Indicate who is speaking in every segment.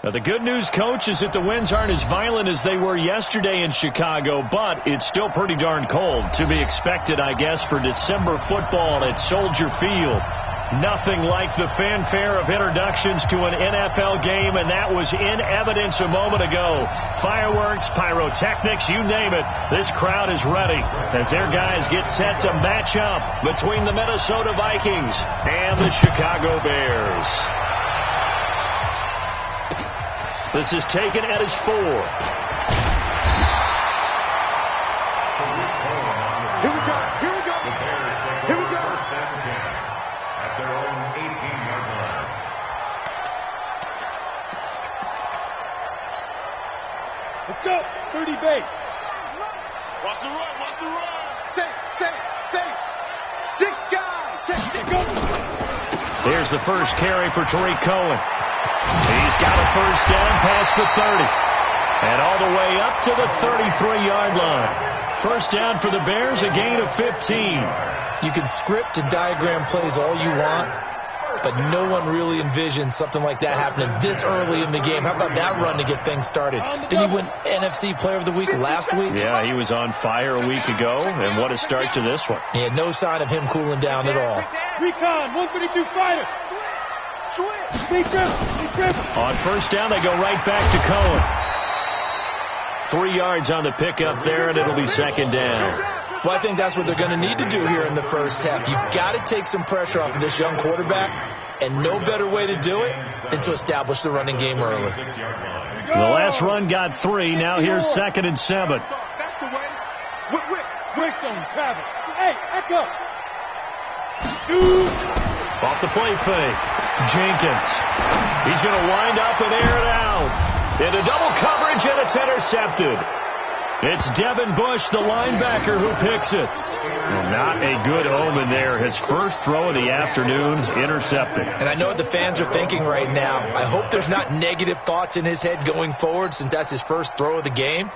Speaker 1: Now, the good news, Coach, is that the winds aren't as violent as they were yesterday in Chicago, but it's still pretty darn cold. To be expected, I guess, for December football at Soldier Field. Nothing like the fanfare of introductions to an NFL game, and that was in evidence a moment ago. Fireworks, pyrotechnics, you name it. This crowd is ready as their guys get set to match up between the Minnesota Vikings and the Chicago Bears. This is taken at his 4.
Speaker 2: Here we go. Here we go.
Speaker 3: The Bears take
Speaker 2: Here we go.
Speaker 3: first and 10 at their own 18-yard line.
Speaker 2: Let's go. 30 base.
Speaker 4: Watch the run. Watch the run.
Speaker 2: Safe. Stick guy. Check. Go.
Speaker 1: Here's the first carry for Tariq Cohen. He's got a first down past the 30. And all the way up to the 33-yard line. First down for the Bears, a gain of 15.
Speaker 5: You can script and diagram plays all you want, but no one really envisions something like that happening this early in the game. How about that run to get things started? Didn't he win NFC Player of the Week last week?
Speaker 1: Yeah, he was on fire a week ago, and what a start to this one.
Speaker 5: He had no sign of him cooling down at all.
Speaker 2: Recon, 132 fighter. Switch. Big trip.
Speaker 1: On first down, they go right back to Cohen. 3 yards on the pickup there, and it'll be second down.
Speaker 5: Well, I think that's what they're going to need to do here in the first half. You've got to take some pressure off of this young quarterback, and no better way to do it than to establish the running game early.
Speaker 1: The last run got 3. Now here's 2nd and 7.
Speaker 2: That's the way. Greystone, travel. Hey, echo. Shoot.
Speaker 1: Off the play fake. Jenkins. He's going to wind up and air it out. Into double coverage, and it's intercepted. It's Devin Bush, the linebacker, who picks it. Well, not a good omen there. His first throw of the afternoon, intercepted.
Speaker 5: And I know what the fans are thinking right now. I hope there's not negative thoughts in his head going forward since that's his first throw of the game.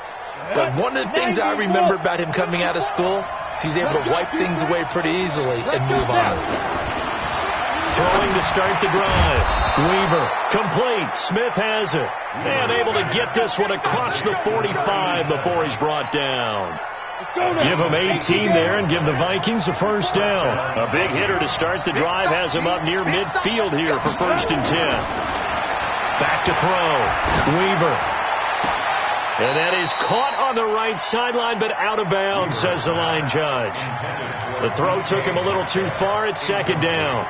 Speaker 5: But one of the things I remember about him coming out of school is he's able to wipe things away pretty easily and move on.
Speaker 1: Throwing to start the drive. Weaver, complete. Smith has it. And able to get this one across the 45 before he's brought down. Give him 18 there and give the Vikings a first down. A big hitter to start the drive has him up near midfield here for first and 10. Back to throw. Weaver. And that is caught on the right sideline, but out of bounds, says the line judge. The throw took him a little too far. It's second down.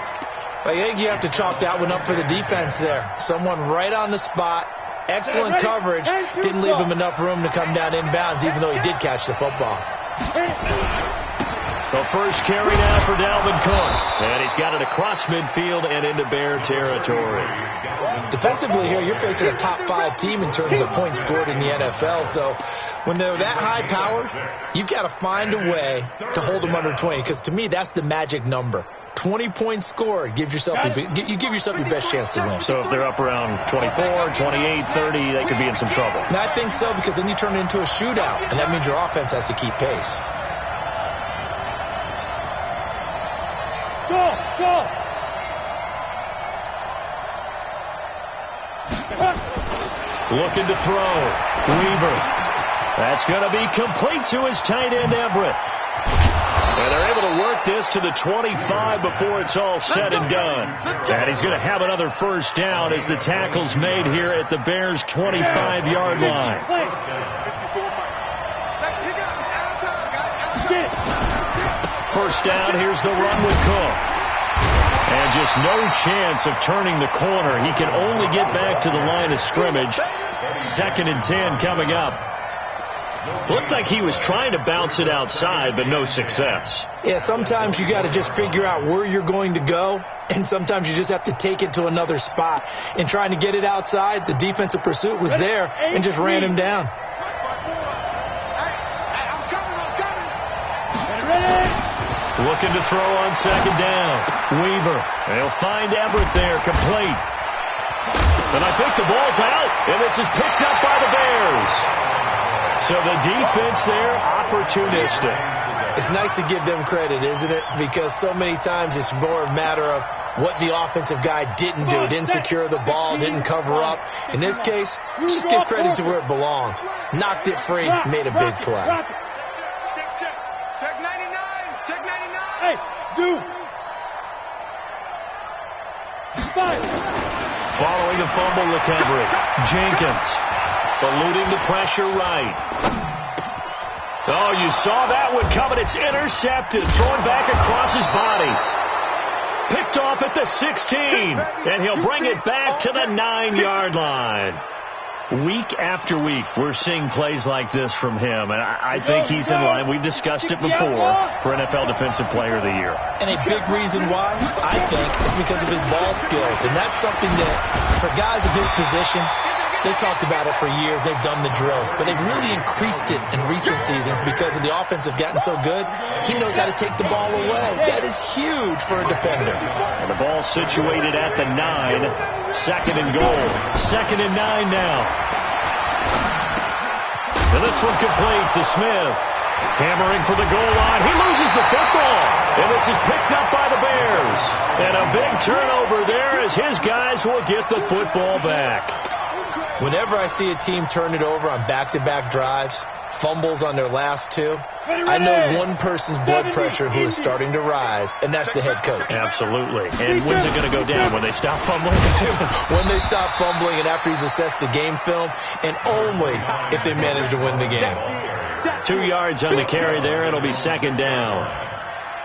Speaker 5: I think you have to chalk that one up for the defense there. Someone right on the spot. Excellent coverage. Didn't leave him enough room to come down inbounds, even though he did catch the football.
Speaker 1: The first carry now for Dalvin Cook. And he's got it across midfield and into Bear territory.
Speaker 5: Defensively here, you're facing a top 5 team in terms of points scored in the NFL. So when they're that high powered, you've got to find a way to hold them under 20. Because to me, that's the magic number. 20 points scored. You give yourself your best chance to win.
Speaker 1: So if they're up around 24, 28, 30, they could be in some trouble.
Speaker 5: And I think so, because then you turn it into a shootout, and that means your offense has to keep pace.
Speaker 2: Go.
Speaker 1: Looking to throw. Weaver. That's going to be complete to his tight end, Everett. And they're able to work this to the 25 before it's all said and done. And he's going to have another first down as the tackle's made here at the Bears' 25-yard line. First down, here's the run with Cook. And just no chance of turning the corner. He can only get back to the line of scrimmage. 2nd and 10 coming up. Looked like he was trying to bounce it outside, but no success.
Speaker 5: Yeah, sometimes you got to just figure out where you're going to go, and sometimes you just have to take it to another spot. In trying to get it outside, the defensive pursuit was there and just ran him down.
Speaker 1: Looking to throw on second down. Weaver. They'll find Everett there, complete. And I think the ball's out, and this is picked up by the Bears. So the defense there, opportunistic.
Speaker 5: It's nice to give them credit, isn't it? Because so many times it's more a matter of what the offensive guy didn't do. Didn't secure the ball, didn't cover up. In this case, let's just give credit to where it belongs. Knocked it free, made a big play.
Speaker 4: Check 99. Check 99.
Speaker 2: Hey, Zoo.
Speaker 1: Following the fumble recovery, Jenkins eluding the pressure right. Oh, you saw that one coming. It's intercepted, thrown back across his body. Picked off at the 16, and he'll bring it back to the 9-yard line. Week after week, we're seeing plays like this from him, and I think he's in line. We've discussed it before for NFL Defensive Player of the Year.
Speaker 5: And a big reason why, I think, is because of his ball skills. And that's something that, for guys of his position, they've talked about it for years. They've done the drills. But they've really increased it in recent seasons because of the offense have gotten so good. He knows how to take the ball away. That is huge for a defender.
Speaker 1: And the ball situated at the 9. 2nd and goal. 2nd and 9 now. And this one complete to Smith. Hammering for the goal line. He loses the football. And this is picked up by the Bears. And a big turnover there as his guys will get the football back.
Speaker 5: Whenever I see a team turn it over on back-to-back drives, fumbles on their last two, I know one person's blood pressure who is starting to rise, and that's the head coach.
Speaker 1: Absolutely. And when's it going to go down? When they stop fumbling?
Speaker 5: When they stop fumbling and after he's assessed the game film, and only if they manage to win the game.
Speaker 1: 2 yards on the carry there. It'll be 2nd down.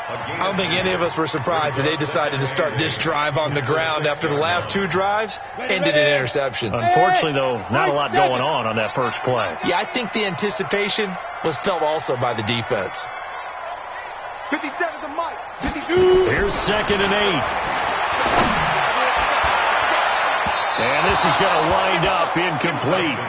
Speaker 5: I don't think any of us were surprised that they decided to start this drive on the ground after the last 2 drives ended in interceptions.
Speaker 1: Unfortunately, though, not a lot going on that first play.
Speaker 5: Yeah, I think the anticipation was felt also by the defense.
Speaker 4: 57 to Mike. 52.
Speaker 1: Here's 2nd and 8. And this is going to wind up incomplete.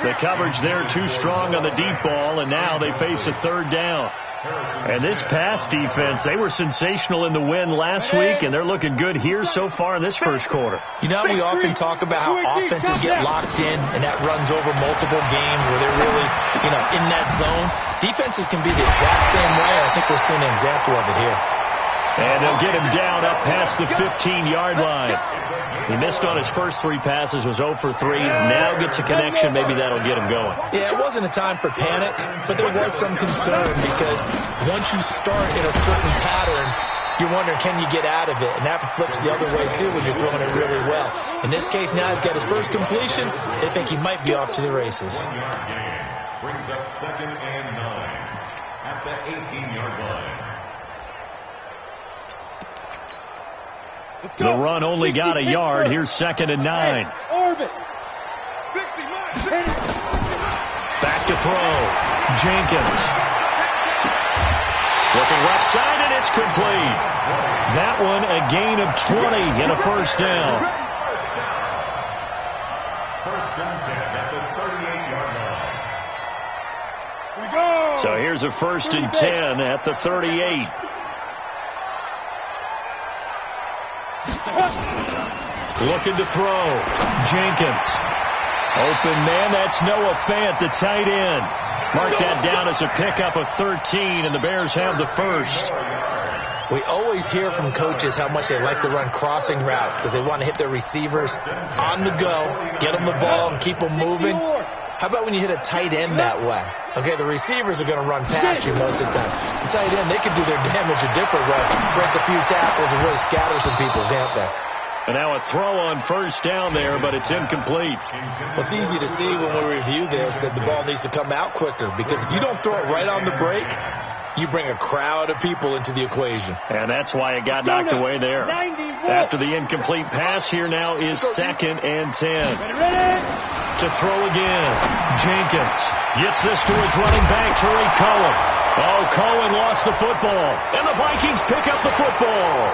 Speaker 1: The coverage there too strong on the deep ball, and now they face a 3rd down. And this pass defense, they were sensational in the win last week, and they're looking good here so far in this first quarter.
Speaker 5: You know, we often talk about how offenses get locked in, and that runs over multiple games where they're really, in that zone. Defenses can be the exact same way. I think we're seeing an example of it here.
Speaker 1: And they'll get him down up past the 15-yard line. He missed on his first 3 passes, was 0 for 3. Now gets a connection. Maybe that'll get him going.
Speaker 5: Yeah, it wasn't a time for panic, but there was some concern because once you start in a certain pattern, you're wondering, can you get out of it? And that flips the other way, too, when you're throwing it really well. In this case, now he's got his first completion. They think he might be off to the races.
Speaker 3: Brings up 2nd and 9 at the 18-yard line.
Speaker 1: The run only got a yard. Here's 2nd and 9.
Speaker 2: Orbit.
Speaker 1: Back to throw. Jenkins. Looking left side, and it's complete. That one a gain of 20 and a 1st down.
Speaker 3: 1st and 10 at the 38-yard line.
Speaker 2: Here we go.
Speaker 1: So here's a 1st and 10 at the 38. Looking to throw. Jenkins. Open man. That's Noah Fant, the tight end. Mark that down as a pickup of 13, and the Bears have the 1st.
Speaker 5: We always hear from coaches how much they like to run crossing routes because they want to hit their receivers on the go, get them the ball, and keep them moving. How about when you hit a tight end that way? Okay, the receivers are going to run past you most of the time. The tight end, they can do their damage a different way, break a few tackles and really scatter some people, can't they?
Speaker 1: And now a throw on 1st down there, but it's incomplete.
Speaker 5: Well, it's easy to see when we review this that the ball needs to come out quicker because if you don't throw it right on the break, you bring a crowd of people into the equation.
Speaker 1: And that's why it got knocked away there. After the incomplete pass, here now is 2nd and 10. To throw again. Jenkins gets this to his running back, Terry Cohen. Oh, Cohen lost the football. And the Vikings pick up the football.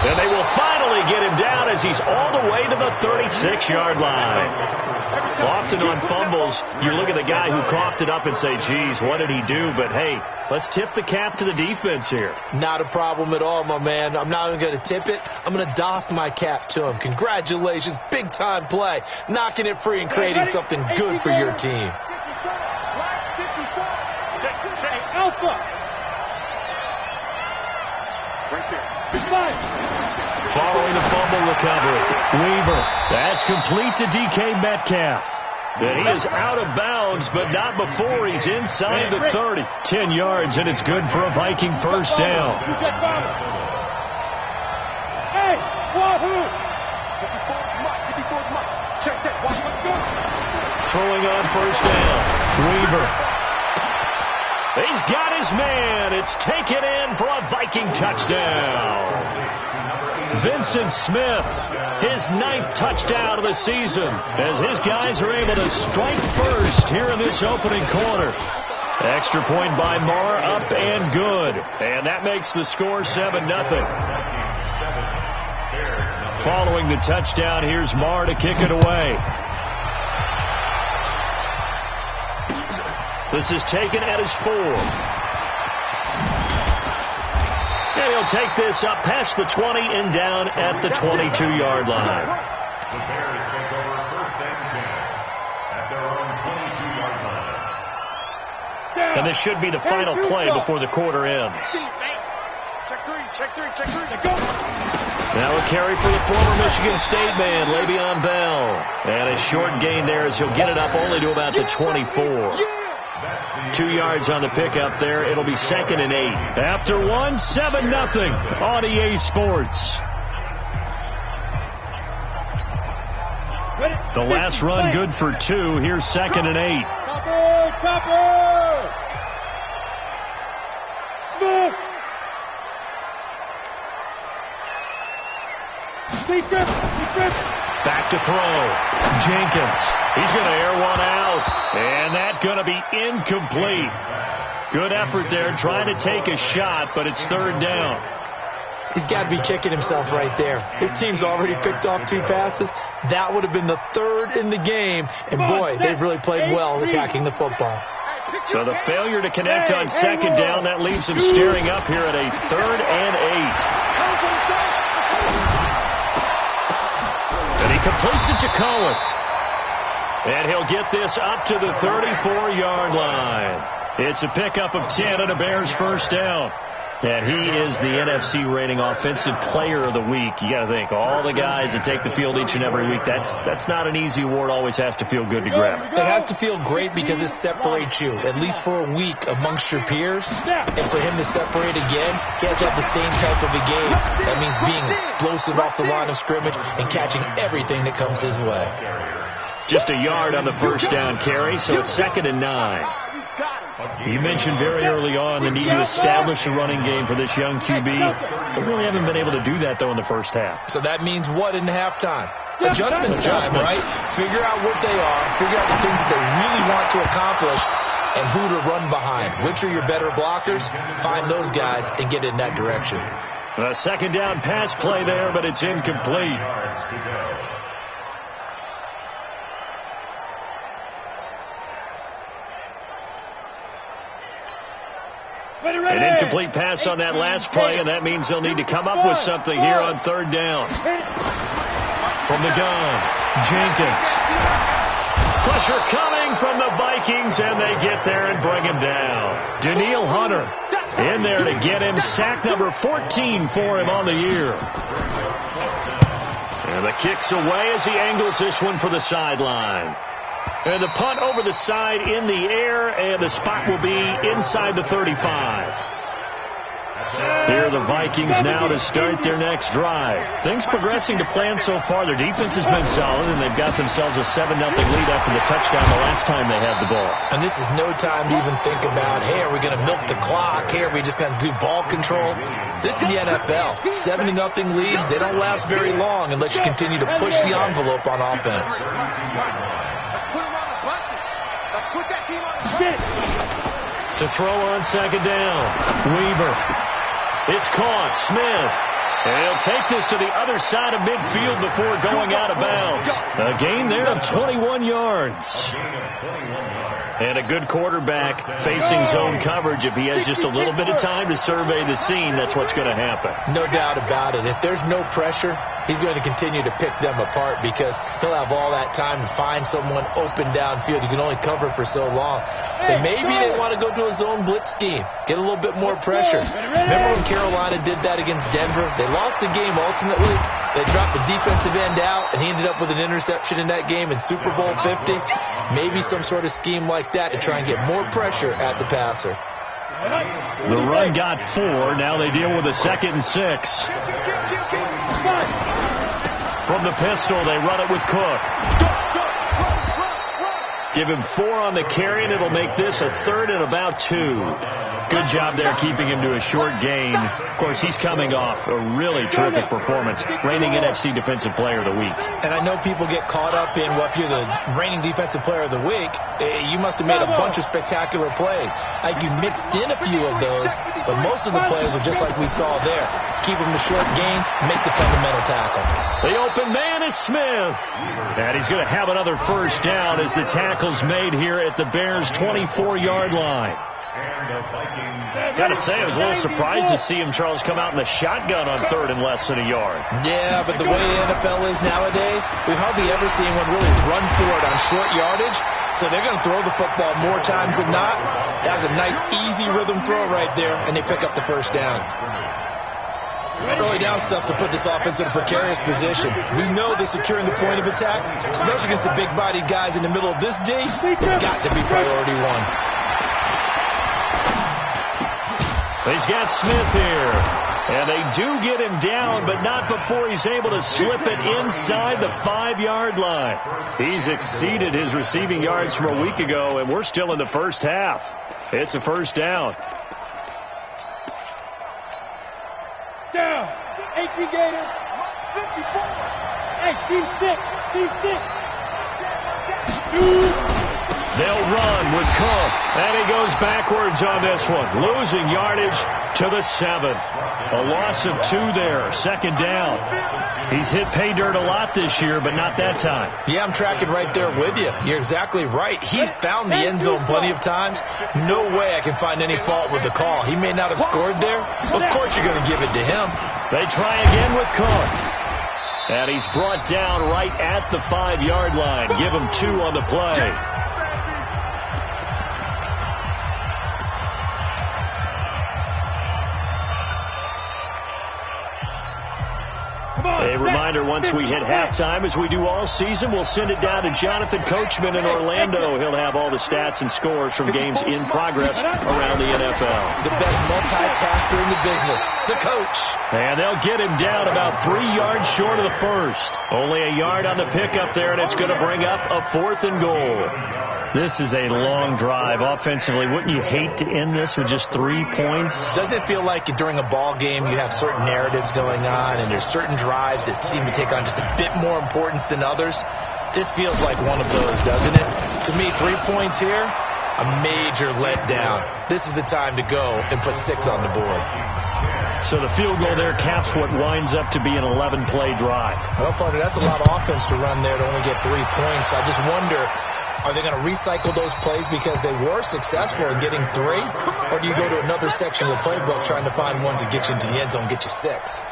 Speaker 1: And they will finally get him down as he's all the way to the 36-yard line. Often on fumbles, you look at the guy who coughed it up and say, geez, what did he do? But, hey, let's tip the cap to the defense here.
Speaker 5: Not a problem at all, my man. I'm not even going to tip it. I'm going to doff my cap to him. Congratulations. Big-time play. Knocking it free and creating something good for your team.
Speaker 2: Alpha.
Speaker 1: Following the fumble recovery, Weaver. That's complete to DK Metcalf. And he is out of bounds, but not before he's inside the 30. 10 yards, and it's good for a Viking first down.
Speaker 2: Hey, wahoo!
Speaker 1: Throwing on first down, Weaver. He's got his man. It's taken in for a Viking touchdown. Vincent Smith, his 9th touchdown of the season, as his guys are able to strike first here in this opening quarter. Extra point by Marr, up and good. And that makes the score 7-0. Following the touchdown, here's Marr to kick it away. This is taken at his 4. And he'll take this up past the 20 and down at the 22-yard line.
Speaker 3: The Bears take over first and 10 at their own 22-yard line.
Speaker 1: And this should be the final play before the quarter ends.
Speaker 4: Check three.
Speaker 1: Now a carry for the former Michigan State man, Le'Veon Bell. And a short gain there as he'll get it up only to about the 24. 2 yards on the pickup there. It'll be 2nd and 8. After 1, 7-0 on EA Sports. The last run good for 2. Here's 2nd and 8.
Speaker 2: Chopper! Smith!
Speaker 1: Back to throw. Jenkins. He's going to air one out. And that's going to be incomplete. Good effort there trying to take a shot, but it's 3rd down.
Speaker 5: He's got to be kicking himself right there. His team's already picked off 2 passes. That would have been the 3rd in the game. And boy, they've really played well attacking the football.
Speaker 1: So the failure to connect on 2nd down, that leaves him staring up here at a 3rd and 8. And he completes it to Cohen. And he'll get this up to the 34-yard line. It's a pickup of 10 and a Bears first down. And he is the NFC rating offensive player of the week. You got to think, all the guys that take the field each and every week, that's not an easy award. Always has to feel good to grab.
Speaker 5: It has to feel great because it separates you, at least for a week, amongst your peers. And for him to separate again, he has to have the same type of a game. That means being explosive off the line of scrimmage and catching everything that comes his way.
Speaker 1: Just a yard on the first down carry, so it's 2nd and 9. You mentioned very early on the need to establish a running game for this young QB. They really haven't been able to do that, though, in the first half.
Speaker 5: So that means what in halftime? Adjustments time, right? Figure out what they are, figure out the things that they really want to accomplish, and who to run behind. Which are your better blockers? Find those guys and get in that direction.
Speaker 1: A 2nd down pass play there, but it's incomplete. An incomplete pass on that last play, and that means they'll need to come up with something here on 3rd down. From the gun, Jenkins. Pressure coming from the Vikings, and they get there and bring him down. Danielle Hunter in there to get him. Sack number 14 for him on the year. And the kick's away as he angles this one for the sideline. And the punt over the side in the air, and the spot will be inside the 35. Here are the Vikings now to start their next drive. Things progressing to plan so far. Their defense has been solid, and they've got themselves a 7-0 lead after the touchdown the last time they had the ball.
Speaker 5: And this is no time to even think about, hey, are we going to milk the clock? Hey, are we just going to do ball control? This is the NFL. 7-0 leads, they don't last very long unless you continue to push the envelope on offense.
Speaker 1: To throw on 2nd down, Weaver. It's caught. Smith. And he'll take this to the other side of midfield before going out of bounds. A gain there of 21 yards. And a good quarterback facing zone coverage. If he has just a little bit of time to survey the scene, that's what's going to happen.
Speaker 5: No doubt about it. If there's no pressure, he's going to continue to pick them apart because he'll have all that time to find someone open downfield. You can only cover for so long. So maybe they want to go to a zone blitz scheme, get a little bit more pressure. Remember when Carolina did that against Denver? They lost the game ultimately. They dropped the defensive end out, and he ended up with an interception in that game in Super Bowl 50. Maybe some sort of scheme like that to try and get more pressure at the passer.
Speaker 1: The run got 4. Now they deal with a 2nd and 6. From the pistol, they run it with Cook. Give him 4 on the carry, and it'll make this a 3rd and about 2. Good job there keeping him to a short gain. Of course, he's coming off a really terrific performance, reigning NFC Defensive Player of the Week.
Speaker 5: And I know people get caught up in, well, if you're the reigning Defensive Player of the Week, you must have made a bunch of spectacular plays. Like you mixed in a few of those, but most of the plays are just like we saw there. Keep them to short gains, make the fundamental tackle.
Speaker 1: The open man is Smith. And he's going to have another first down as the tackle's made here at the Bears' 24-yard line. Got to say, I was a little surprised to see him, Charles, come out in the shotgun on 3rd and less than a yard.
Speaker 5: Yeah, but the way the NFL is nowadays, we hardly ever see anyone really run for it on short yardage. So they're going to throw the football more times than not. That was a nice, easy rhythm throw right there, and they pick up the first down. Early down stuff to put this offense in a precarious position. We know they're securing the point of attack, especially against the big-bodied guys in the middle of this D. It's got to be priority 1.
Speaker 1: He's got Smith here. And they do get him down, but not before he's able to slip it inside the 5-yard line. He's exceeded his receiving yards from a week ago, and we're still in the first half. It's a first down.
Speaker 2: Down. 18 Gator. 54. Hey, team 6. Team 6. 2.
Speaker 1: They'll run with Cook, and he goes backwards on this one, losing yardage to the 7. A loss of 2 there, 2nd down. He's hit pay dirt a lot this year, but not that time.
Speaker 5: Yeah, I'm tracking right there with you. You're exactly right. He's found the end zone plenty of times. No way I can find any fault with the call. He may not have scored there. Of course you're going to give it to him.
Speaker 1: They try again with Cook. And he's brought down right at the 5-yard line. Give him 2 on the play. A reminder, once we hit halftime, as we do all season, we'll send it down to Jonathan Coachman in Orlando. He'll have all the stats and scores from games in progress around the NFL.
Speaker 5: The best multitasker in the business, the coach.
Speaker 1: And they'll get him down about 3 yards short of the first. Only a yard on the pickup there, and it's going to bring up a 4th and goal. This is a long drive offensively. Wouldn't you hate to end this with just 3 points?
Speaker 5: Doesn't it feel like during a ball game you have certain narratives going on and there's certain drives that seem to take on just a bit more importance than others? This feels like one of those, doesn't it? To me, 3 points here, a major letdown. This is the time to go and put 6 on the board.
Speaker 1: So the field goal there caps what winds up to be an 11-play drive.
Speaker 5: Well, partner, that's a lot of offense to run there to only get 3 points. I just wonder, are they going to recycle those plays because they were successful in getting 3? Or do you go to another section of the playbook trying to find ones that get you into the end zone and get you 6?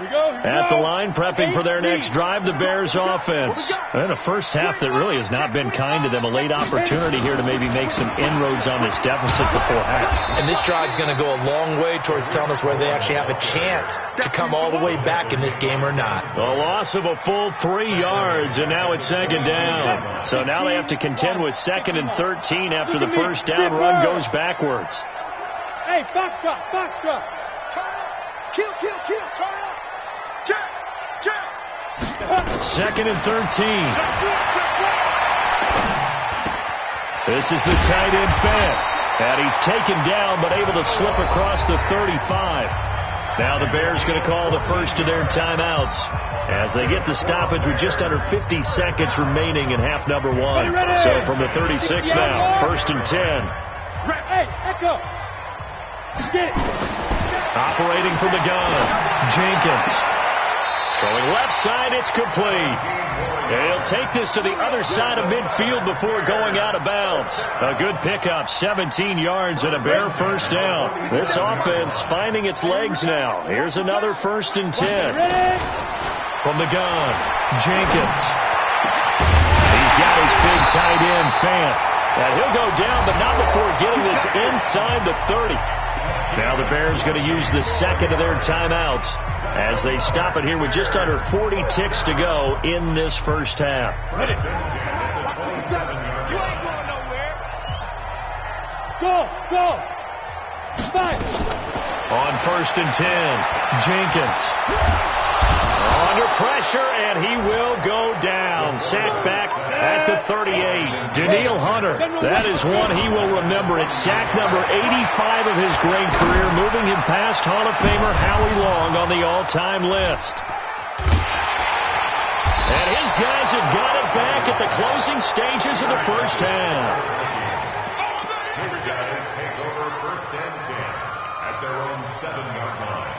Speaker 1: At the line, prepping for their next drive, the Bears offense. And a first half that really has not been kind to them. A late opportunity here to maybe make some inroads on this deficit before half.
Speaker 5: And this drive is going to go a long way towards telling us whether they actually have a chance to come all the way back in this game or not.
Speaker 1: A loss of a full 3 yards, and now it's 2nd down. So now they have to contend with 2nd and 13 after the first down run goes backwards.
Speaker 2: Hey, foxtrot, foxtrot. Kill, kill, kill, turn up.
Speaker 1: 2nd and 13. This is the tight end fed. And he's taken down but able to slip across the 35. Now the Bears going to call the first of their timeouts as they get the stoppage with just under 50 seconds remaining in half number 1. So from the 36 now, 1st and 10.
Speaker 2: Hey, echo. Get it.
Speaker 1: Operating from the gun, Jenkins. Going left side, it's complete. And he'll take this to the other side of midfield before going out of bounds. A good pickup, 17 yards and a bare first down. This offense finding its legs now. Here's another 1st and 10. From the gun, Jenkins. He's got his big tight end, Fant. And he'll go down, but not before getting this inside the 30. Now the Bears going to use the second of their timeouts as they stop it here with just under 40 ticks to go in this first half.
Speaker 2: You ain't going nowhere. Go. Fight.
Speaker 1: On 1st and 10, Jenkins. Under pressure, and he will go down. Sacked back at the 38. Danielle Hunter, that is one he will remember. It's sack number 85 of his great career, moving him past Hall of Famer Howie Long on the all-time list. And his guys have got it back at the closing stages of the first half.
Speaker 3: His guys take over 1st and 10 at their own 7-yard line.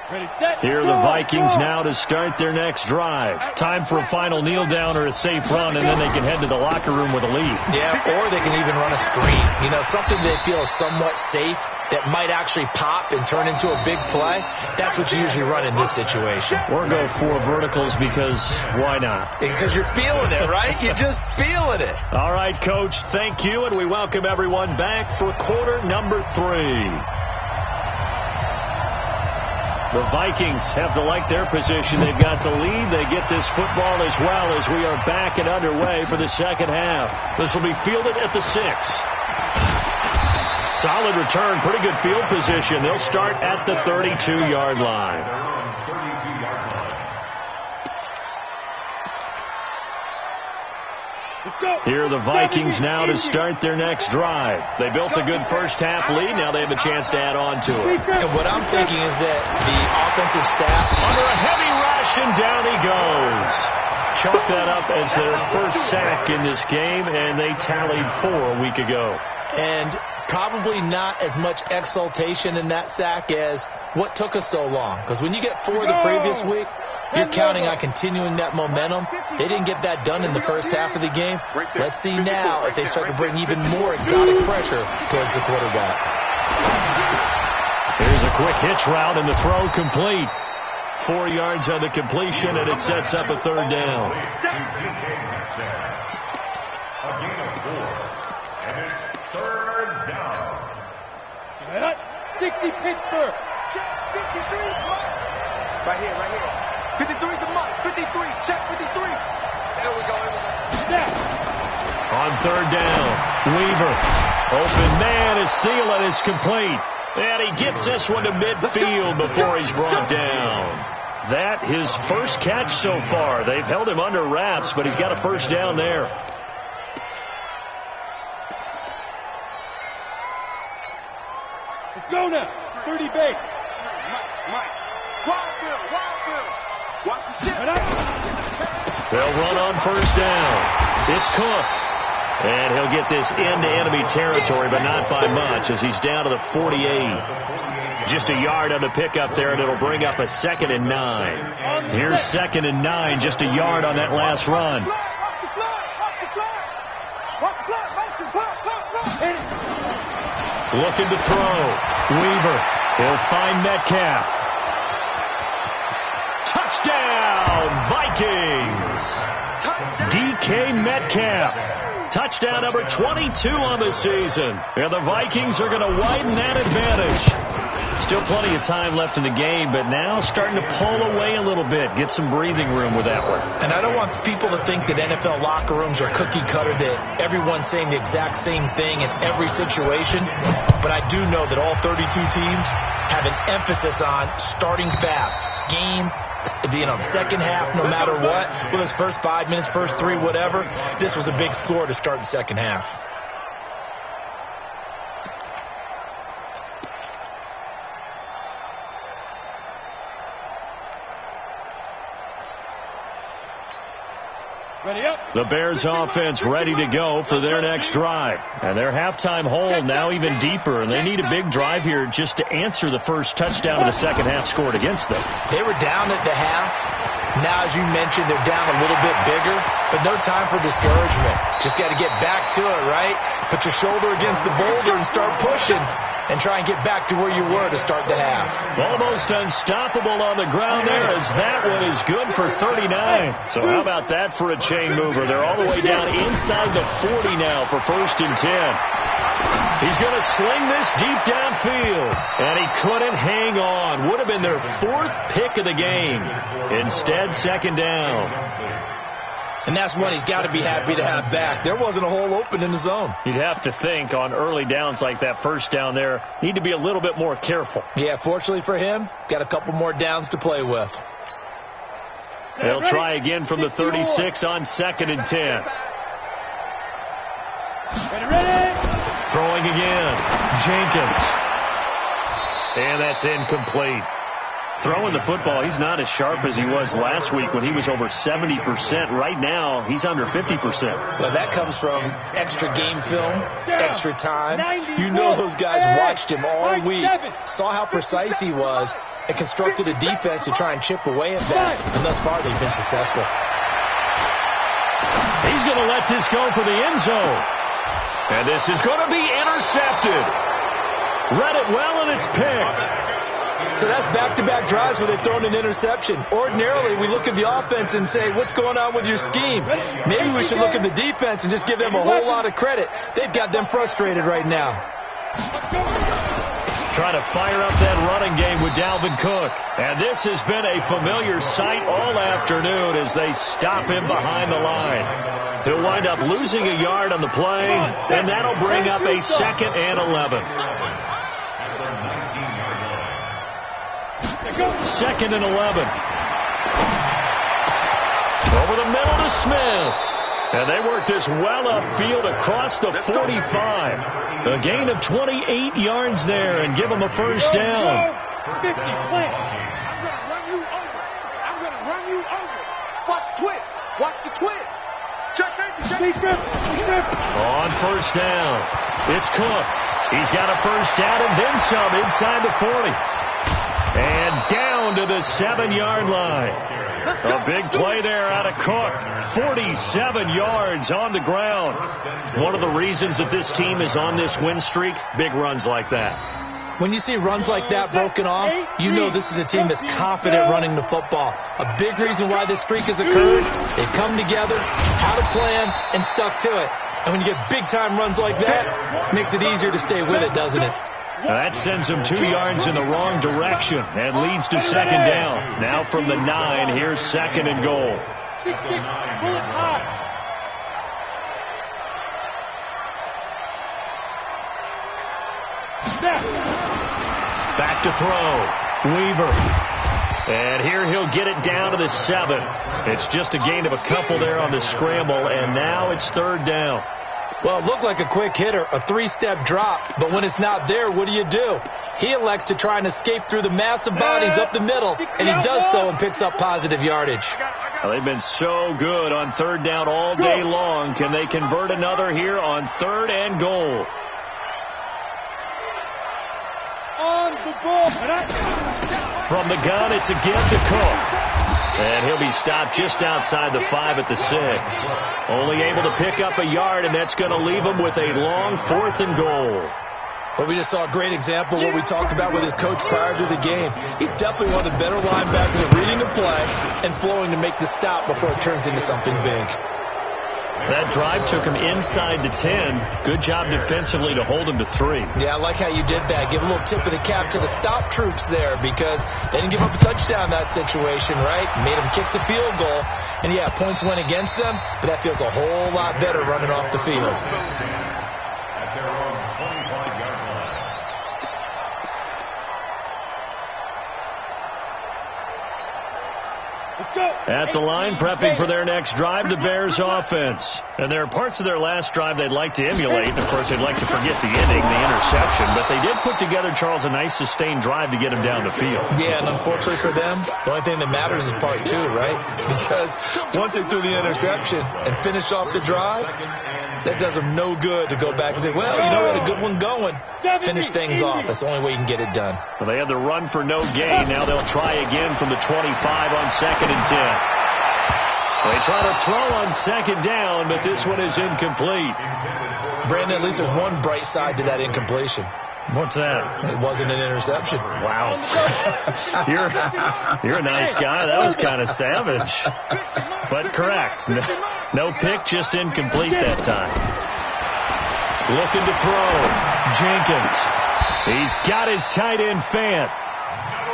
Speaker 2: Ready, set,
Speaker 1: Here are the Vikings now to start their next drive. Time for a final kneel down or a safe run, and then they can head to the locker room with a lead.
Speaker 5: Yeah, or they can even run a screen. You know, something they feel is somewhat safe that might actually pop and turn into a big play. That's what you usually run in this situation.
Speaker 1: Or go 4 verticals because why not?
Speaker 5: Because you're feeling it, right? You're just feeling it.
Speaker 1: All right, Coach, thank you, and we welcome everyone back for quarter number 3. The Vikings have to like their position. They've got the lead. They get this football as well as we are back and underway for the second half. This will be fielded at the 6. Solid return, pretty good field position. They'll start at the 32-yard line. Here are the Vikings now to start their next drive. They built a good first half lead. Now they have a chance to add on to it.
Speaker 5: And what I'm thinking is that the offensive staff,
Speaker 1: under a heavy rush, and down he goes. Chalk that up as their first sack in this game, and they tallied 4 a week ago.
Speaker 5: and probably not as much exultation in that sack as what took us so long. Because when you get 4 the previous week, you're counting on continuing that momentum. They didn't get that done in the first half of the game. Let's see now if they start to bring even more exotic pressure towards the quarterback.
Speaker 1: Here's a quick hitch route, and the throw complete. 4 yards on the completion, and it sets up a third down.
Speaker 3: A gain of 4, and it's third down.
Speaker 2: 60 Pittsburgh.
Speaker 4: Check 53. Right here. 53's the mark. 53. Check 53. Here we go.
Speaker 1: On third down, Weaver. Open man is Thielen. It's complete. And he gets this one to midfield before he's brought down. That his first catch so far. They've held him under wraps, but he's got a first down there.
Speaker 2: Let's go now. 30 base.
Speaker 4: Mike. Wild Bill. Watch the shit.
Speaker 1: They'll run on first down. It's Cook. And he'll get this into enemy territory, but not by much, as he's down to the 48. Just a yard on the pickup there, and it'll bring up a 2nd and 9. Here's 2nd and 9, just a yard on that last run. Looking to throw. Weaver. He'll find Metcalf. Touchdown, Vikings! DK Metcalf. Touchdown number 22 on the season. And the Vikings are going to widen that advantage. Still plenty of time left in the game, but now starting to pull away a little bit. Get some breathing room with that one.
Speaker 5: And I don't want people to think that NFL locker rooms are cookie cutter, that everyone's saying the exact same thing in every situation. But I do know that all 32 teams have an emphasis on starting fast. Game, the second half, no matter what. Well, his first 5 minutes, first 3, whatever. This was a big score to start the second half.
Speaker 1: The Bears offense ready to go for their next drive. And their halftime hole now even deeper, and they need a big drive here just to answer the first touchdown of the second half scored against them.
Speaker 5: They were down at the half. Now, as you mentioned, they're down a little bit bigger, but no time for discouragement. Just got to get back to it, right? Put your shoulder against the boulder and start pushing and try and get back to where you were to start the half.
Speaker 1: Almost unstoppable on the ground there, as that one is good for 39. So how about that for a chain mover? They're all the way down inside the 40 now for 1st and 10. He's going to sling this deep downfield, and he couldn't hang on. Would have been their 4th pick of the game. Instead, 2nd down.
Speaker 5: And that's one he's got to be happy to have back. There wasn't a hole open in the zone.
Speaker 1: You'd have to think on early downs like that, 1st down there, need to be a little bit more careful.
Speaker 5: Yeah, fortunately for him, got a couple more downs to play with.
Speaker 1: They'll try again from the 36 on 2nd and 10. Throwing again. Jenkins. And that's incomplete. Throwing the football, he's not as sharp as he was last week when he was over 70%. Right now, he's under 50%.
Speaker 5: Well, that comes from extra game film, extra time. You know those guys watched him all week, saw how precise he was, and constructed a defense to try and chip away at that. And thus far, they've been successful.
Speaker 1: He's going to let this go for the end zone. And this is going to be intercepted. Read it well, and it's picked.
Speaker 5: So that's back-to-back drives where they've thrown an interception. Ordinarily, we look at the offense and say, what's going on with your scheme? Maybe we should look at the defense and just give them a whole lot of credit. They've got them frustrated right now.
Speaker 1: Trying to fire up that running game with Dalvin Cook. And this has been a familiar sight all afternoon as they stop him behind the line. He'll wind up losing a yard on the play, and that'll bring up a 2nd and 11. 2nd and 11. Over the middle to Smith. And they work this well upfield across the 45. A gain of 28 yards there and give them a 1st down.
Speaker 2: 50, plant.
Speaker 4: I'm going to run you over. Watch twist. Watch the twist.
Speaker 1: On 1st down, it's Cook. He's got a 1st down and then some inside the 40. And down to the 7-yard line. A big play there out of Cook. 47 yards on the ground. One of the reasons that this team is on this win streak, big runs like that.
Speaker 5: When you see runs like that broken off, you know this is a team that's confident running the football. A big reason why this streak has occurred, they've come together, had a plan, and stuck to it. And when you get big-time runs like that, it makes it easier to stay with it, doesn't it?
Speaker 1: That sends them 2 yards in the wrong direction and leads to 2nd down. Now from the 9, here's 2nd and goal.
Speaker 2: 6-6, bullet hot.
Speaker 1: Back to throw. Weaver. And here he'll get it down to the 7. It's just a gain of a couple there on the scramble, and now it's 3rd down.
Speaker 5: Well, it looked like a quick hitter, a 3-step drop, but when it's not there, what do? He elects to try and escape through the massive bodies up the middle, and he does so and picks up positive yardage.
Speaker 1: Well, they've been so good on 3rd down all day long. Can they convert another here on 3rd and goal?
Speaker 2: On the ball.
Speaker 1: From the gun, it's again to Cook. And he'll be stopped just outside the 5 at the 6. Only able to pick up a yard, and that's going to leave him with a long 4th and goal.
Speaker 5: Well, we just saw a great example of what we talked about with his coach prior to the game. He's definitely one of the better linebackers at reading a play and flowing to make the stop before it turns into something big.
Speaker 1: That drive took him inside the 10. Good job defensively to hold him to 3.
Speaker 5: Yeah, I like how you did that. Give a little tip of the cap to the stop troops there because they didn't give up a touchdown in that situation, right? Made them kick the field goal. And, yeah, points went against them, but that feels a whole lot better running off the field.
Speaker 3: At their own 25-yard line.
Speaker 2: Let's
Speaker 1: At the line, prepping for their next drive, the Bears offense. And there are parts of their last drive they'd like to emulate. Of course, they'd like to forget the inning, the interception. But they did put together, Charles, a nice sustained drive to get him down the field.
Speaker 5: Yeah, and unfortunately for them, the only thing that matters is part two, right? Because once they threw the interception and finished off the drive, that does them no good to go back and say, well, you know, we had a good one going. Finish things off. That's the only way you can get it done.
Speaker 1: Well, they had the run for no gain. Now they'll try again from the 25 on 2nd and 10. They try to throw on 2nd down, but this one is incomplete.
Speaker 5: Brandon, at least there's one bright side to that incompletion.
Speaker 1: What's that?
Speaker 5: It wasn't an interception.
Speaker 1: Wow. You're a nice guy. That was kind of savage. But correct. No pick, just incomplete that time. Looking to throw. Jenkins. He's got his tight end Fant.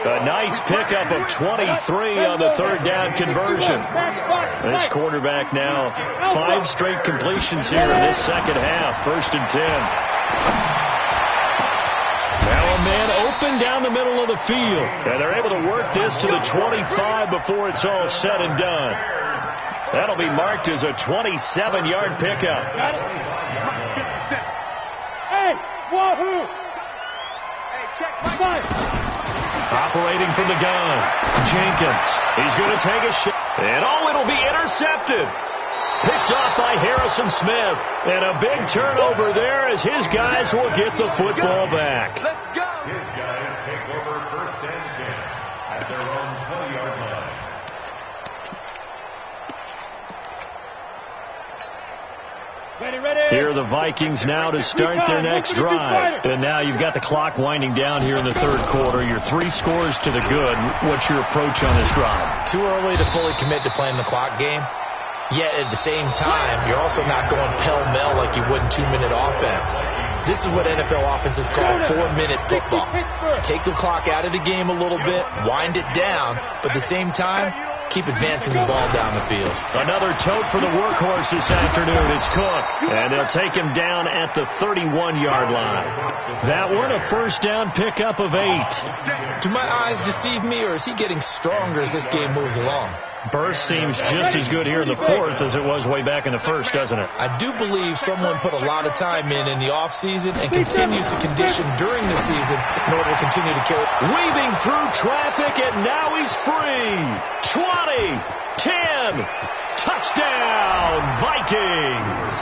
Speaker 1: A nice pickup of 23 on the 3rd down conversion. This quarterback now 5 straight completions here in this second half. 1st and 10. Now a man open down the middle of the field. And they're able to work this to the 25 before it's all said and done. That'll be marked as a 27-yard pickup.
Speaker 2: Got it? Hey, wahoo!
Speaker 4: Hey, check my fire.
Speaker 1: Operating from the gun, Jenkins. He's going to take a shot. And it'll be intercepted. Picked off by Harrison Smith. And a big turnover there as his guys will get the football back.
Speaker 4: Let's go.
Speaker 3: His guys take over 1st and 10 at their own 20-yard line.
Speaker 1: Here are the Vikings now to start their next drive. And now you've got the clock winding down here in the 3rd quarter. You're 3 scores to the good. What's your approach on this drive?
Speaker 5: Too early to fully commit to playing the clock game. Yet at the same time, you're also not going pell-mell like you would in 2-minute offense. This is what NFL offenses call 4-minute football. Take the clock out of the game a little bit, wind it down, but at the same time, keep advancing the ball down the field.
Speaker 1: Another tote for the workhorse this afternoon. It's Cook. And they'll take him down at the 31-yard line. That one, a 1st down pickup of 8.
Speaker 5: Do my eyes deceive me, or is he getting stronger as this game moves along?
Speaker 1: Burst seems just as good here in the 4th as it was way back in the 1st, doesn't it?
Speaker 5: I do believe someone put a lot of time in the offseason and continues to condition during the season in order to continue to carry.
Speaker 1: Weaving through traffic, and now he's free. 20, 10, touchdown, Vikings.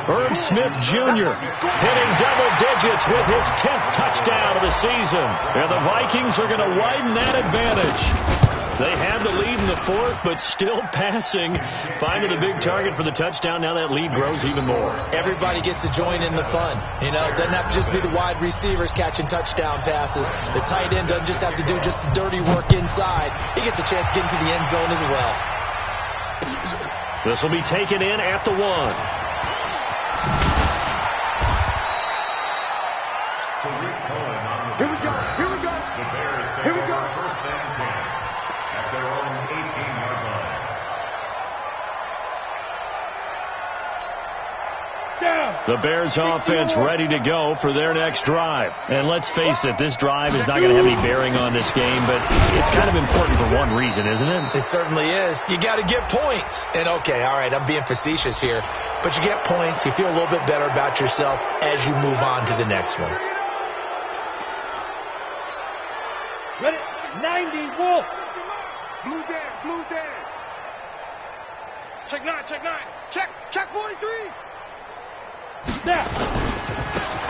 Speaker 1: Herb Smith Jr. hitting double digits with his 10th touchdown of the season. And the Vikings are going to widen that advantage. They had the lead in the 4th, but still passing. Finding the big target for the touchdown. Now that lead grows even more.
Speaker 5: Everybody gets to join in the fun. You know, it doesn't have to just be the wide receivers catching touchdown passes. The tight end doesn't just have to do just the dirty work inside. He gets a chance to get into the end zone as well.
Speaker 1: This will be taken in at the 1.
Speaker 4: Here we go. Here we go.
Speaker 3: The Bears take
Speaker 4: Here we go.
Speaker 3: over 1st and 10 at their own 18-yard line.
Speaker 1: The Bears offense ready to go for their next drive. And let's face it, this drive is not going to have any bearing on this game, but it's kind of important for one reason, isn't it?
Speaker 5: It certainly is. You got to get points. And okay, all right, I'm being facetious here, but you get points. You feel a little bit better about yourself as you move on to the next one.
Speaker 2: Ready? 90, Wolf.
Speaker 4: Blue dead. Check 9. Check 43.
Speaker 2: Now.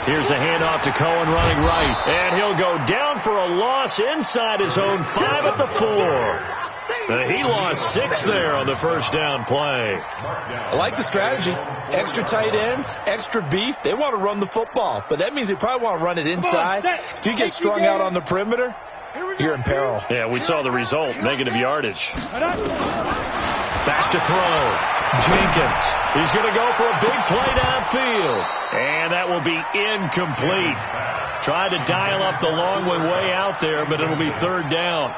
Speaker 1: Here's a handoff to Cohen running right. And he'll go down for a loss inside his own 5 at the 4. He lost 6 there on the 1st down play.
Speaker 5: I like the strategy. Extra tight ends, extra beef. They want to run the football, but that means they probably want to run it inside. If you get strung out on the perimeter, you're in peril.
Speaker 1: Yeah, we saw the result. Negative yardage. Back to throw. Jenkins. He's going to go for a big play downfield. And that will be incomplete. Tried to dial up the long one way out there, but it'll be 3rd down.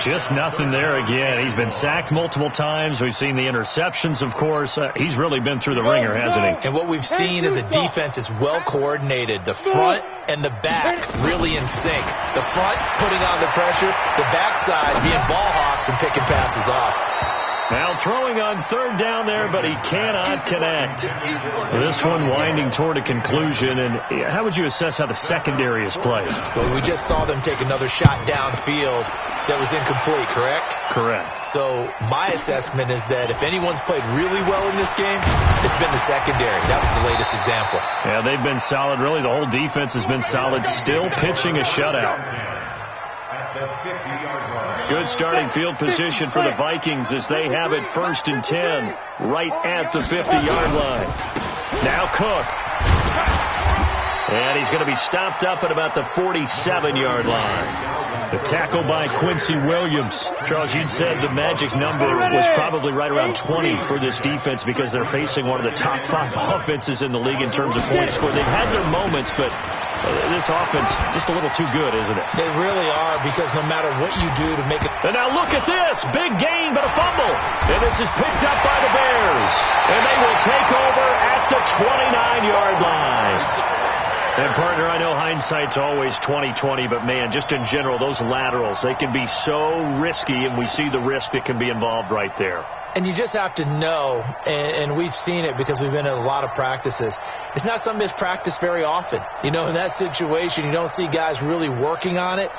Speaker 1: Just nothing there again. He's been sacked multiple times. We've seen the interceptions, of course. He's really been through the ringer, hasn't he?
Speaker 5: And what we've seen is a defense that's well coordinated. The front and the back really in sync. The front putting on the pressure, the backside being ball hawks and picking passes off.
Speaker 1: Now throwing on third down there, but he cannot connect. This one winding toward a conclusion. And how would you assess how the secondary is played?
Speaker 5: Well, we just saw them take another shot downfield that was incomplete, correct?
Speaker 1: Correct.
Speaker 5: So my assessment is that if anyone's played really well in this game, it's been the secondary. That was the latest example.
Speaker 1: Yeah, they've been solid. Really, the whole defense has been solid. Still pitching a shutout. Good starting field position for the Vikings as they have it 1st and 10 right at the 50-yard line. Now Cook. And he's going to be stopped up at about the 47-yard line. The tackle by Quincy Williams. Charles, you'd said the magic number was probably right around 20 for this defense because they're facing one of the top 5 offenses in the league in terms of points scored. They've had their moments, but this offense just a little too good, isn't it?
Speaker 5: They really are, because no matter what you do to make it...
Speaker 1: And now look at this. Big gain, but a fumble. And this is picked up by the Bears. And they will take over at the 29-yard line. And, partner, I know hindsight's always 20/20, but, man, just in general, those laterals, they can be so risky, and we see the risk that can be involved right there.
Speaker 5: And you just have to know, and we've seen it because we've been in a lot of practices, it's not something that's practiced very often. You know, in that situation, you don't see guys really working on it.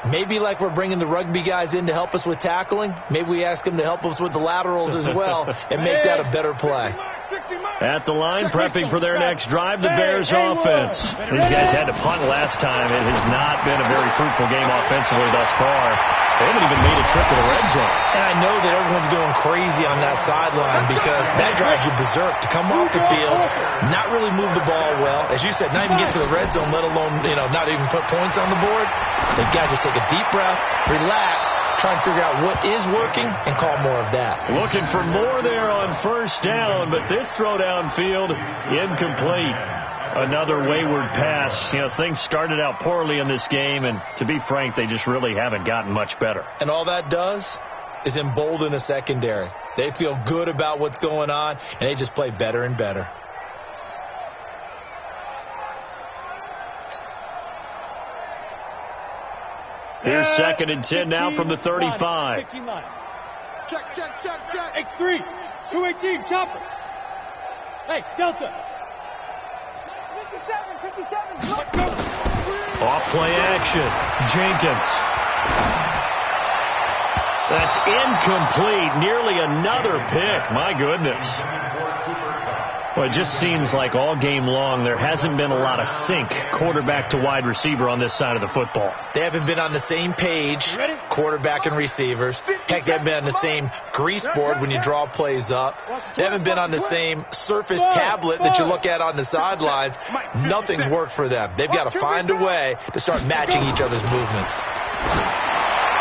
Speaker 5: Maybe like we're bringing the rugby guys in to help us with tackling, maybe we ask them to help us with the laterals as well and make that a better play.
Speaker 1: At the line, prepping for their next drive, the Bears offense. These guys had to punt last time. It has not been a very fruitful game offensively thus far. They haven't even made a trip to the red zone.
Speaker 5: And I know that everyone's going crazy on that sideline because that drives you berserk to come off the field, not really move the ball well. As you said, not even get to the red zone, let alone, not even put points on the board. They've got to just take a deep breath, relax, try and figure out what is working and call more of that.
Speaker 1: Looking for more there on 1st down, but this throw downfield incomplete. Another wayward pass. Things started out poorly in this game, and to be frank, they just really haven't gotten much better.
Speaker 5: And all that does is embolden the secondary. They feel good about what's going on, and they just play better and better.
Speaker 1: Here's 2nd and 10 now from the 35.
Speaker 2: Check. X3. 218, chopper. Hey, Delta. 57.
Speaker 1: Off play action. Jenkins. That's incomplete. Nearly another pick. My goodness. Well, it just seems like all game long there hasn't been a lot of sync quarterback to wide receiver on this side of the football.
Speaker 5: They haven't been on the same page, quarterback and receivers. Heck, they haven't been on the same grease board when you draw plays up. They haven't been on the same surface tablet that you look at on the sidelines. Nothing's worked for them. They've got to find a way to start matching each other's movements.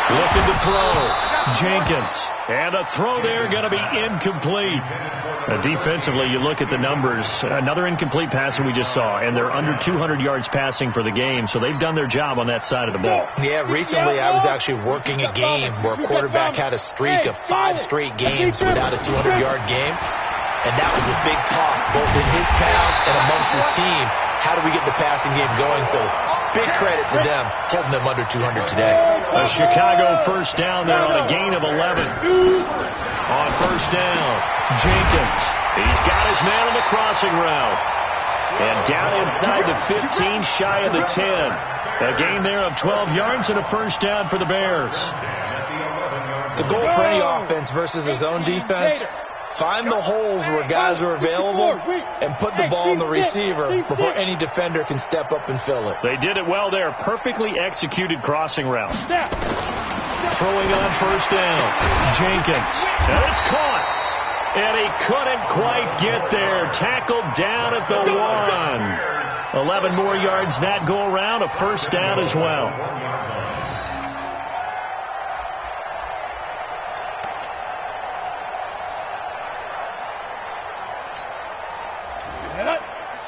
Speaker 1: Looking to throw. Jenkins. And a throw there going to be incomplete. Defensively, you look at the numbers. Another incomplete pass that we just saw, and they're under 200 yards passing for the game, so they've done their job on that side of the ball.
Speaker 5: Yeah, recently I was actually working a game where a quarterback had a streak of 5 straight games without a 200-yard game, and that was a big talk both in his town and amongst his team. How do we get the passing game going? So big credit to them holding them under 200 today.
Speaker 1: A Chicago 1st down there on a gain of 11. On 1st down, Jenkins. He's got his man on the crossing route. And down inside the 15, shy of the 10. A gain there of 12 yards and a 1st down for the Bears.
Speaker 5: The goal for any offense versus his own defense, find the holes where guys are available and put the ball in the receiver before any defender can step up and fill it.
Speaker 1: They did it well there. Perfectly executed crossing route. Throwing on 1st down. Jenkins. And it's caught. And he couldn't quite get there. Tackled down at the 1. 11 more yards that go around. A 1st down as well.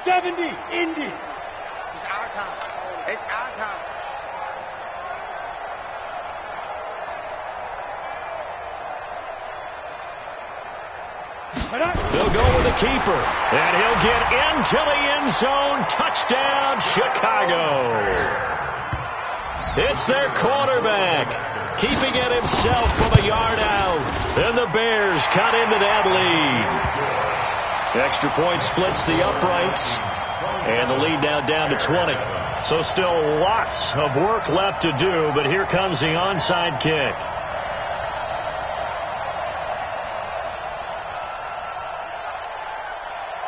Speaker 2: 70, Indy.
Speaker 4: It's our time. It's our time.
Speaker 1: They'll go with the keeper, and he'll get into the end zone. Touchdown, Chicago. It's their quarterback, keeping it himself from a yard out. And the Bears cut into that lead. Extra point splits the uprights, and the lead now down to 20. So still lots of work left to do, but here comes the onside kick.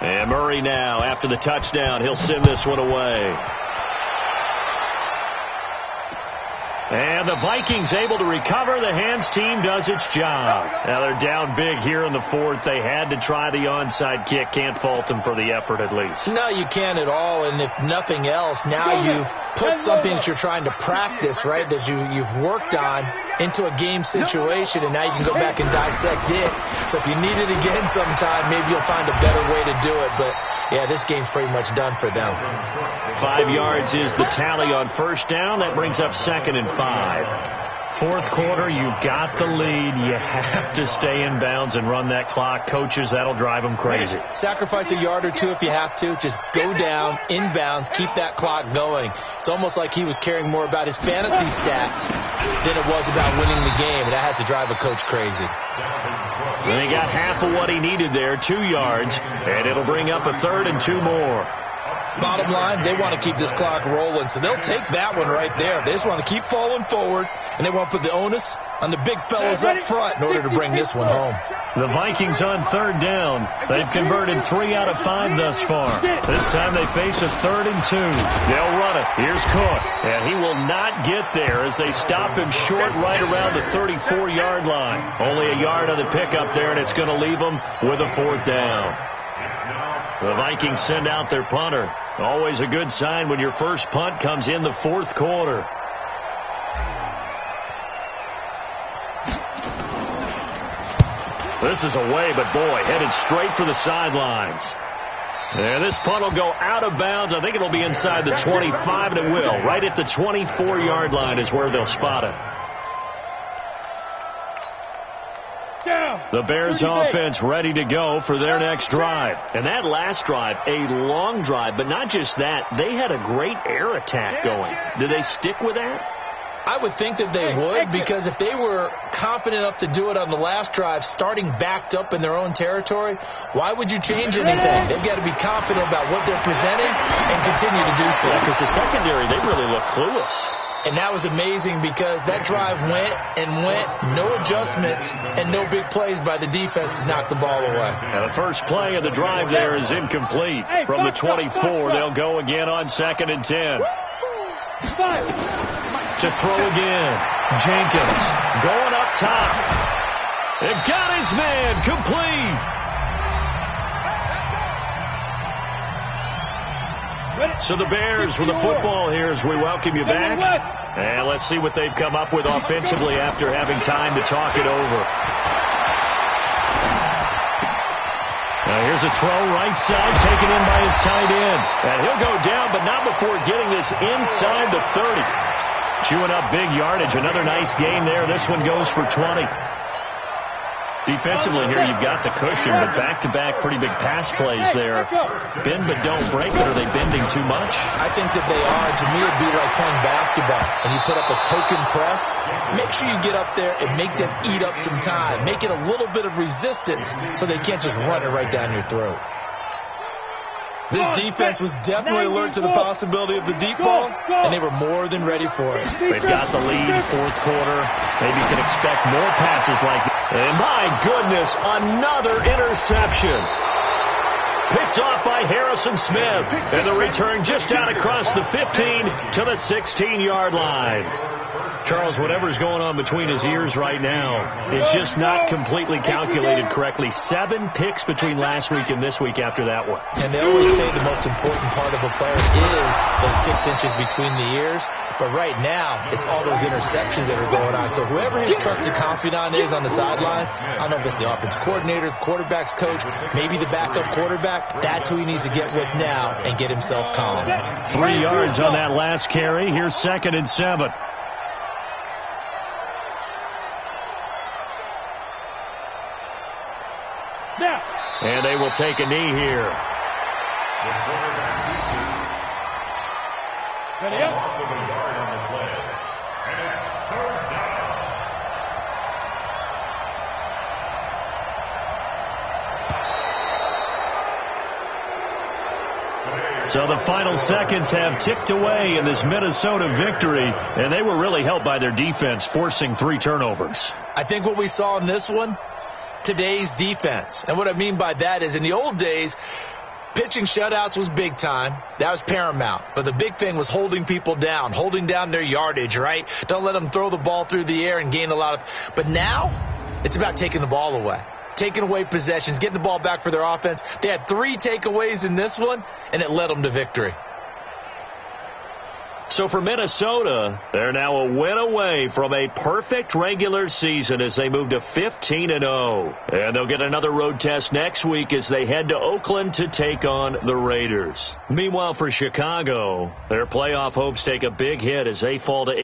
Speaker 1: And Murray now, after the touchdown, he'll send this one away. And the Vikings able to recover. The hands team does its job. Now they're down big here in the fourth. They had to try the onside kick. Can't fault them for the effort at least.
Speaker 5: No, you can't at all. And if nothing else, now you've put something that you're trying to practice, right, that you've worked on into a game situation, and now you can go back and dissect it. So if you need it again sometime, maybe you'll find a better way to do it. But, yeah, this game's pretty much done for them.
Speaker 1: 5 yards is the tally on first down. That brings up 2nd and 5. Fourth quarter, you've got the lead. You have to stay in bounds and run that clock. Coaches, that'll drive them crazy.
Speaker 5: Sacrifice a yard or two if you have to. Just go down, in bounds, keep that clock going. It's almost like he was caring more about his fantasy stats than it was about winning the game, and that has to drive a coach crazy.
Speaker 1: Then he got half of what he needed there, 2 yards, and it'll bring up a 3rd and 2 more.
Speaker 5: Bottom line, they want to keep this clock rolling, so they'll take that one right there. They just want to keep falling forward, and they want to put the onus on the big fellas up front in order to bring this one home.
Speaker 1: The Vikings on 3rd down. They've converted 3 out of 5 thus far. This time they face a 3rd and 2. They'll run it. Here's Cook, and he will not get there as they stop him short right around the 34-yard line. Only a yard on the pickup there, and it's going to leave them with a 4th down. The Vikings send out their punter. Always a good sign when your first punt comes in the fourth quarter. This is away, but boy, headed straight for the sidelines. And this punt will go out of bounds. I think it'll be inside the 25, and it will. Right at the 24-yard line is where they'll spot it. The Bears offense ready to go for their next drive. And that last drive, a long drive, but not just that. They had a great air attack going. Do they stick with that?
Speaker 5: I would think that they would, because if they were confident enough to do it on the last drive, starting backed up in their own territory, why would you change anything? They've got to be confident about what they're presenting and continue to do so.
Speaker 1: Because the secondary, they really look clueless.
Speaker 5: And that was amazing because that drive went and went, no adjustments and no big plays by the defense to knock the ball away.
Speaker 1: And the first play of the drive there is incomplete. From the 24, they'll go again on 2nd and 10. To throw again. Jenkins going up top. They've got his man complete. So the Bears with the football here as we welcome you back. And let's see what they've come up with offensively after having time to talk it over. Now here's a throw right side, taken in by his tight end. And he'll go down, but not before getting this inside the 30. Chewing up big yardage. Another nice game there. This one goes for 20. Defensively here, you've got the cushion, but back-to-back pretty big pass plays there. Bend but don't break, but are they bending too much?
Speaker 5: I think that they are. To me, it'd be like playing basketball. And you put up a token press, make sure you get up there and make them eat up some time. Make it a little bit of resistance so they can't just run it right down your throat. This defense was definitely alert to the possibility of the deep ball, and they were more than ready for it.
Speaker 1: They've got the lead, fourth quarter. Maybe you can expect more passes like that. And my goodness, another interception. Picked off by Harrison Smith. And the return just out across the 15 to the 16-yard line. Charles, whatever's going on between his ears right now, it's just not completely calculated correctly. 7 picks between last week and this week after that one.
Speaker 5: And they always say the most important part of a player is those 6 inches between the ears. But right now, it's all those interceptions that are going on. So whoever his trusted confidant is on the sidelines, I don't know if it's the offense coordinator, the quarterback's coach, maybe the backup quarterback, that's who he needs to get with now and get himself calm.
Speaker 1: 3 yards on that last carry. Here's 2nd and 7.
Speaker 2: Now,
Speaker 1: And they will take a knee here.
Speaker 3: The quarterback pieces.
Speaker 2: Ready up.
Speaker 3: Loss of a yard on the play. And it's third down.
Speaker 1: So the final seconds have ticked away in this Minnesota victory, and they were really helped by their defense, forcing 3 turnovers.
Speaker 5: I think what we saw in this one, today's defense. And what I mean by that is in the old days, pitching shutouts was big time. That was paramount. But the big thing was holding people down, holding down their yardage, right? Don't let them throw the ball through the air and gain a lot of. But now it's about taking the ball away, taking away possessions, getting the ball back for their offense. They had 3 takeaways in this one, and it led them to victory.
Speaker 1: So for Minnesota, they're now a win away from a perfect regular season as they move to 15-0. And they'll get another road test next week as they head to Oakland to take on the Raiders. Meanwhile, for Chicago, their playoff hopes take a big hit as they fall to